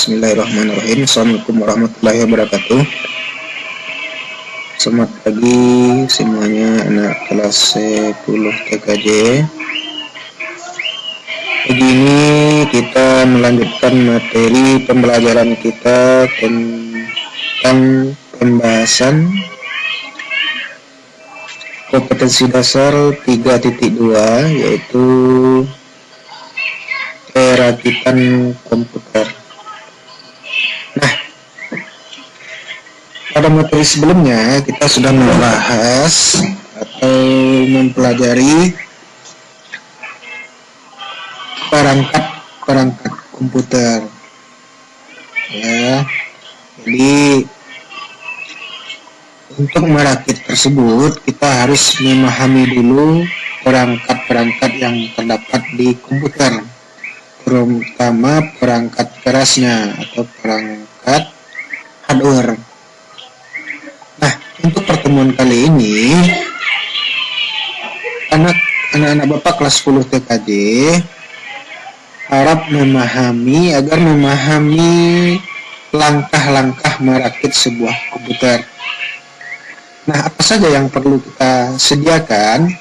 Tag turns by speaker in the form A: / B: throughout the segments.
A: Bismillahirrahmanirrahim. Assalamualaikum warahmatullahi wabarakatuh. Selamat pagi semuanya anak kelas 10 TKJ. Pagi ini kita melanjutkan materi pembelajaran kita tentang pembahasan kompetensi dasar 3.2, yaitu perakitan komputer. Nah, pada materi sebelumnya kita sudah membahas atau mempelajari perangkat komputer. Ya, jadi untuk merakit tersebut kita harus memahami dulu perangkat-perangkat yang terdapat di komputer, terutama perangkat kerasnya atau perangkat hardware. Nah, untuk pertemuan kali ini anak-anak Bapak kelas 10 TKJ harap memahami langkah-langkah merakit sebuah komputer. Nah, apa saja yang perlu kita sediakan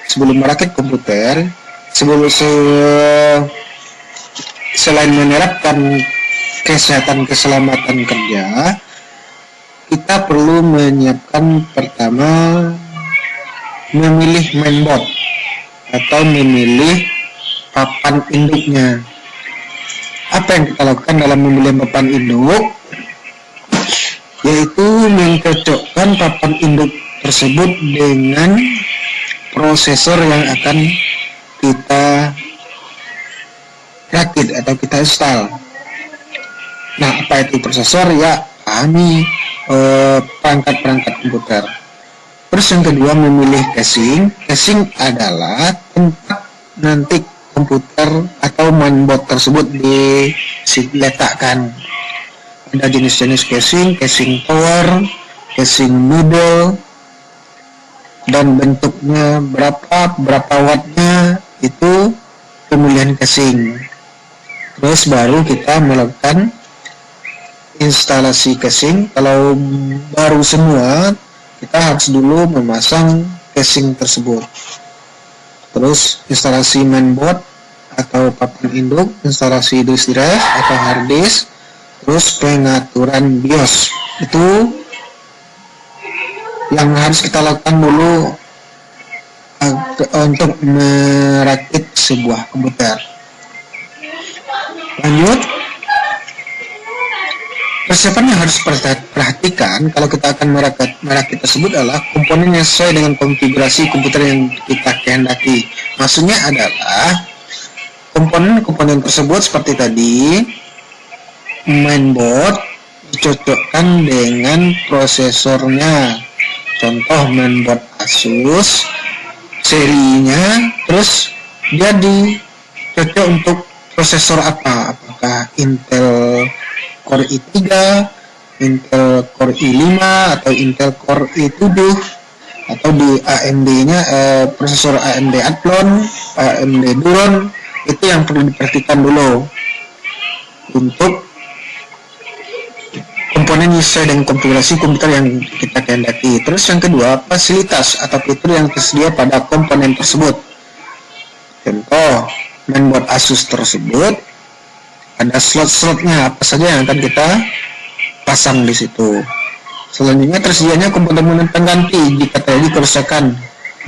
A: sebelum merakit komputer? Selain menerapkan kesehatan keselamatan kerja, kita perlu menyiapkan pertama memilih mainboard atau memilih papan induknya. Apa yang kita lakukan dalam memilih papan induk? Yaitu mencocokkan papan induk tersebut dengan prosesor yang akan kita rakit atau kita install. Nah, apa itu prosesor? Ya, pahami perangkat-perangkat komputer. Terus yang kedua, memilih casing. Casing adalah tempat nanti komputer atau mainboard tersebut diletakkan. Ada jenis-jenis casing, casing tower, casing middle, dan bentuknya berapa wattnya, itu pemilihan casing. Terus baru kita melakukan instalasi casing. Kalau baru semua, kita harus dulu memasang casing tersebut. Terus instalasi mainboard atau papan induk, instalasi disk drive atau hard disk, terus pengaturan BIOS. Itu yang harus kita lakukan dulu untuk merakit sebuah komputer. Lanjut, persiapan yang harus perhatikan kalau kita akan merakit tersebut adalah komponen yang sesuai dengan konfigurasi komputer yang kita kehendaki. Maksudnya adalah komponen-komponen tersebut seperti tadi, mainboard dicocokkan dengan prosesornya. Contoh mainboard Asus serinya, terus dia dicocok untuk prosesor apa? Apakah Intel Core i3, Intel Core i5, atau Intel Core i7, atau di AMD-nya prosesor AMD Athlon, AMD Duron. Itu yang perlu diperhatikan dulu untuk komponen sesuai dengan konfigurasi komputer yang kita kehendaki. Terus yang kedua, fasilitas atau fitur yang tersedia pada komponen tersebut. Contoh, mainboard Asus tersebut ada slot-slotnya apa saja yang akan kita pasang di situ. Selanjutnya, tersedianya komponen pengganti jika terjadi kerusakan,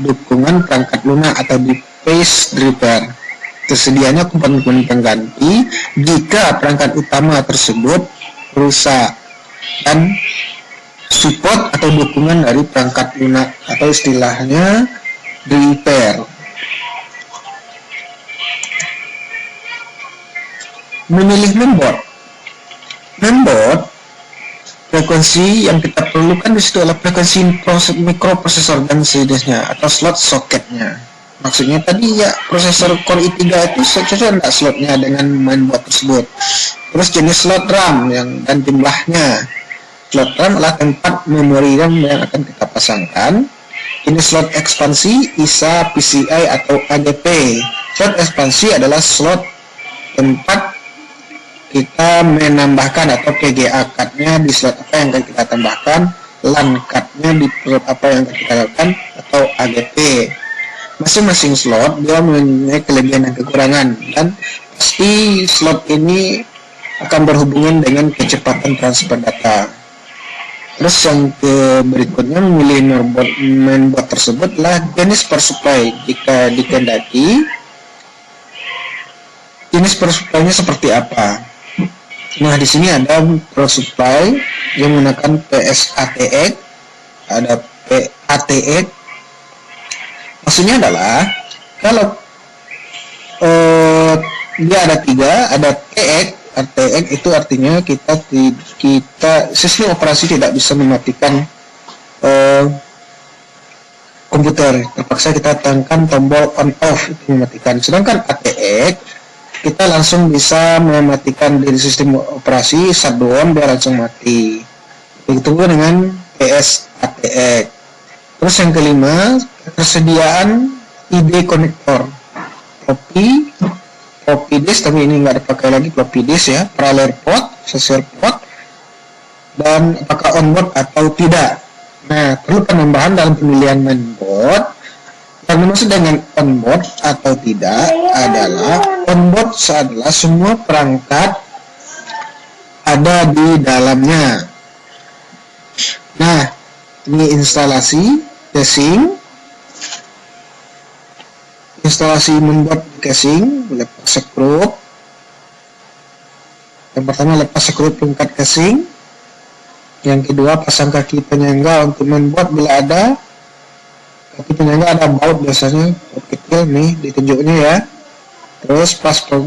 A: dukungan perangkat lunak atau device driver. Tersedianya komponen pengganti jika perangkat utama tersebut rusak, dan support atau dukungan dari perangkat lunak atau istilahnya repair. Memilih mainboard, frekuensi yang kita perlukan di situ adalah frekuensi mikroprosesor dan sejenisnya atau slot soketnya. Maksudnya tadi ya, prosesor Core i3 itu cocok enggak slotnya dengan mainboard tersebut. Terus jenis slot RAM dan jumlahnya. Slot RAM adalah tempat memori RAM yang akan kita pasangkan. Jenis slot ekspansi, ISA, PCI atau ADP. Slot ekspansi adalah slot tempat kita menambahkan atau PGA card-nya di slot apa yang akan kita tambahkan, LAN card-nya di slot apa yang akan kita lakukan, atau AGP. Masing-masing slot dia mempunyai kelebihan dan kekurangan, dan pasti slot ini akan berhubungan dengan kecepatan transfer data. Terus yang berikutnya, memilih mainboard tersebut adalah jenis power supply. Jika dikehendaki, jenis power supply-nya seperti apa? Nah, di sini ada power supply yang menggunakan PSATX, ada PATX. Maksudnya adalah kalau dia ada 3, ada TX. RTX itu artinya kita sistem operasi tidak bisa mematikan komputer, terpaksa kita tekan tombol on off itu mematikan. Sedangkan ATX kita langsung bisa mematikan dari sistem operasi, shutdown biar langsung mati. Begitu pun dengan PS ATX. Terus yang kelima, ketersediaan ID konektor floppy disk, tapi ini nggak dipakai lagi floppy disk ya, parallel port, serial port, dan apakah onboard atau tidak. Nah, perlu penambahan dalam pemilihan mainboard. Yang dimaksud dengan onboard atau tidak adalah onboard adalah semua perangkat ada di dalamnya. Nah, ini instalasi casing. Instalasi mainboard casing, lepas skrup. Yang pertama lepas skrup pengangkat casing. Yang kedua pasang kaki penyangga untuk mainboard bila ada. Kaki penyangga ada baut biasanya, baut kecil nih ditunjuknya ya. Terus pasang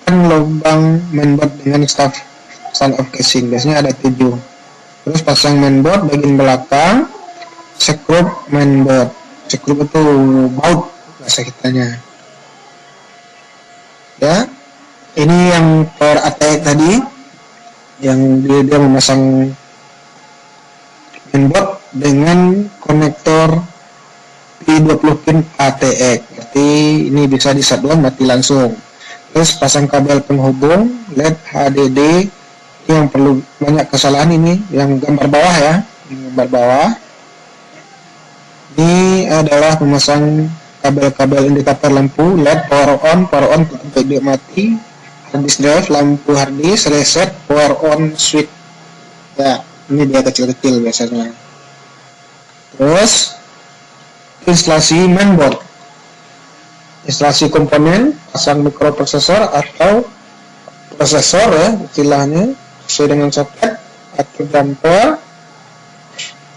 A: lubang mainboard dengan stand of casing, biasanya ada 7. Terus pasang mainboard bagian belakang, skrup mainboard. Skrup itu baut bahasa kitanya ya. Ini yang per ATX tadi, yang dia memasang mainboard dengan konektor P20 pin ATX, berarti ini bisa di shutdown mati langsung. Terus pasang kabel penghubung LED HDD, ini yang perlu banyak kesalahan, ini yang gambar bawah ya, gambar bawah ini adalah memasang kabel-kabel indikator lampu LED, power on untuk dia mati, hard disk drive, lampu hard disk, reset, power on switch ya, ini dia kecil-kecil biasanya. Terus instalasi mainboard, instalasi komponen, pasang mikroprosesor atau prosesor ya istilahnya, sesuai dengan soket atau damper,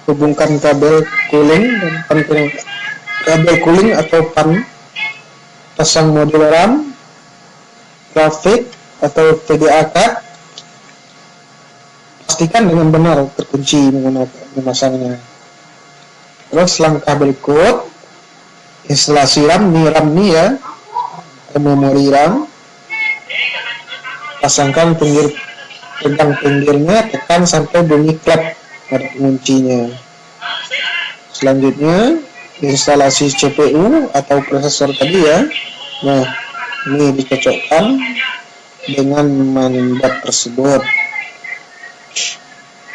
A: hubungkan kabel cooling dan kabel cooling atau pan, pasang modul RAM, grafik atau VGA card, pastikan dengan benar terkunci memasangnya. Terus langkah berikut, instalasi RAM nih ya, memori RAM, pasangkan pegang pinggirnya, tekan sampai bunyi klep pada penguncinya. Selanjutnya instalasi CPU atau prosesor tadi ya. Nah, ini dicocokkan dengan mainboard tersebut.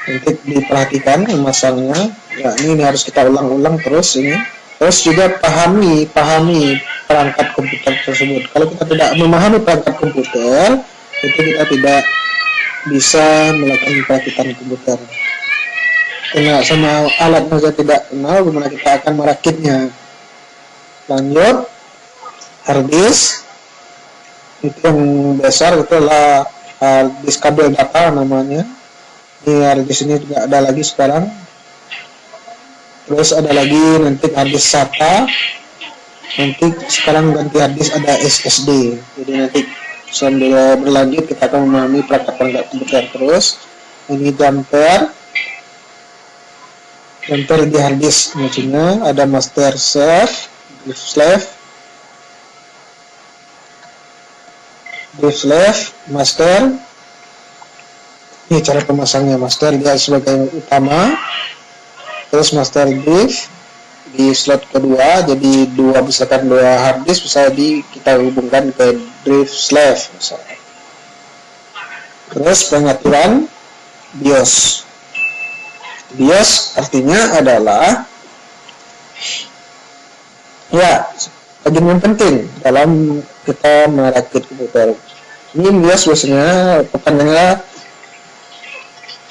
A: Untuk diperhatikan memasangnya. Ya, ini harus kita ulang-ulang terus ini. Terus juga pahami perangkat komputer tersebut. Kalau kita tidak memahami perangkat komputer, itu kita tidak bisa melakukan perakitan komputer. Karena sama alat saja tidak kenal, bagaimana kita akan merakitnya. Lanjut, hard disk itu yang dasar, itu adalah hard disk kabel data namanya. Ini hard disk ini juga ada lagi sekarang. Terus ada lagi nanti hard disk SATA. Nanti sekarang ganti hard disk ada SSD. Jadi nanti sambil berlanjut kita akan memahami perangkat komputer terus. Ini damper di hard disk, maksudnya ada master slave, master. Ini cara pemasangnya. Master dia sebagai utama, terus master disk di slot kedua, jadi misalkan dua hard disk bisa kita hubungkan ke drive slave misalnya. Terus pengaturan BIOS. BIOS artinya adalah ya bagian yang penting dalam kita merakit komputer. Ini BIOS biasanya kepanjangannya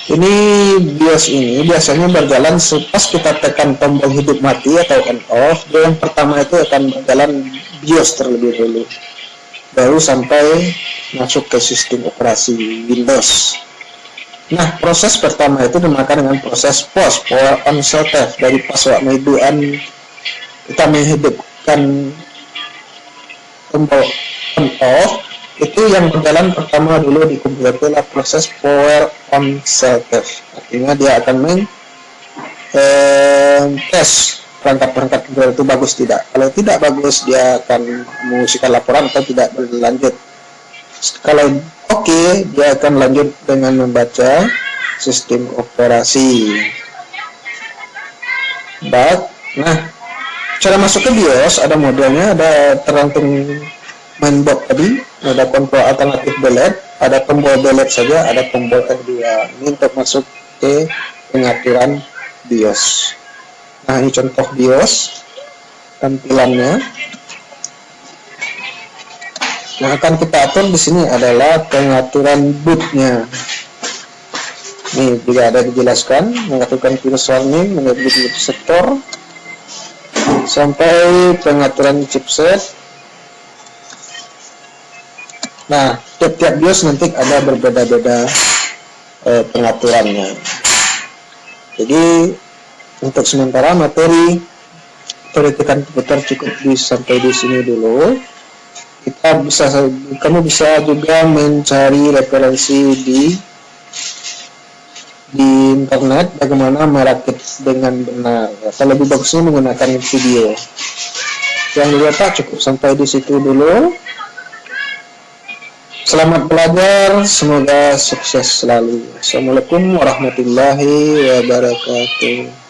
A: ini BIOS ini biasanya berjalan pas kita tekan tombol hidup mati atau on off. Dia yang pertama itu akan berjalan BIOS terlebih dulu, baru sampai masuk ke sistem operasi Windows. Nah, proses pertama itu dinamakan dengan proses POS, Power On Startup. Dari pas waktu kita menghidupkan tombol on off, itu yang berjalan pertama dulu di komputer adalah proses Power On Startup. Artinya dia akan tes perangkat-perangkat komputer itu bagus tidak. Kalau tidak bagus, dia akan mengusikan laporan atau tidak berlanjut. Kalau oke, dia akan lanjut dengan membaca sistem operasi. Nah, cara masuk ke BIOS ada modelnya, ada tergantung mainboard tadi, ada kontrol alternatif delete, ada tombol delete saja, ada tombol F2. Ini untuk masuk ke pengaturan BIOS. Nah, ini contoh BIOS tampilannya. Yang akan kita atur di sini adalah pengaturan bootnya. Ini juga ada dijelaskan, mengaturkan virus warning, mengatur sektor, sampai pengaturan chipset. Nah, tiap-tiap BIOS nanti ada berbeda-beda pengaturannya. Jadi untuk sementara materi teorikan komputer cukup sampai di sini dulu. Kamu bisa juga mencari referensi di internet bagaimana merakit dengan benar. Atau lebih bagusnya menggunakan video. Yang dilihat cukup sampai di situ dulu. Selamat belajar, semoga sukses selalu. Assalamualaikum warahmatullahi wabarakatuh.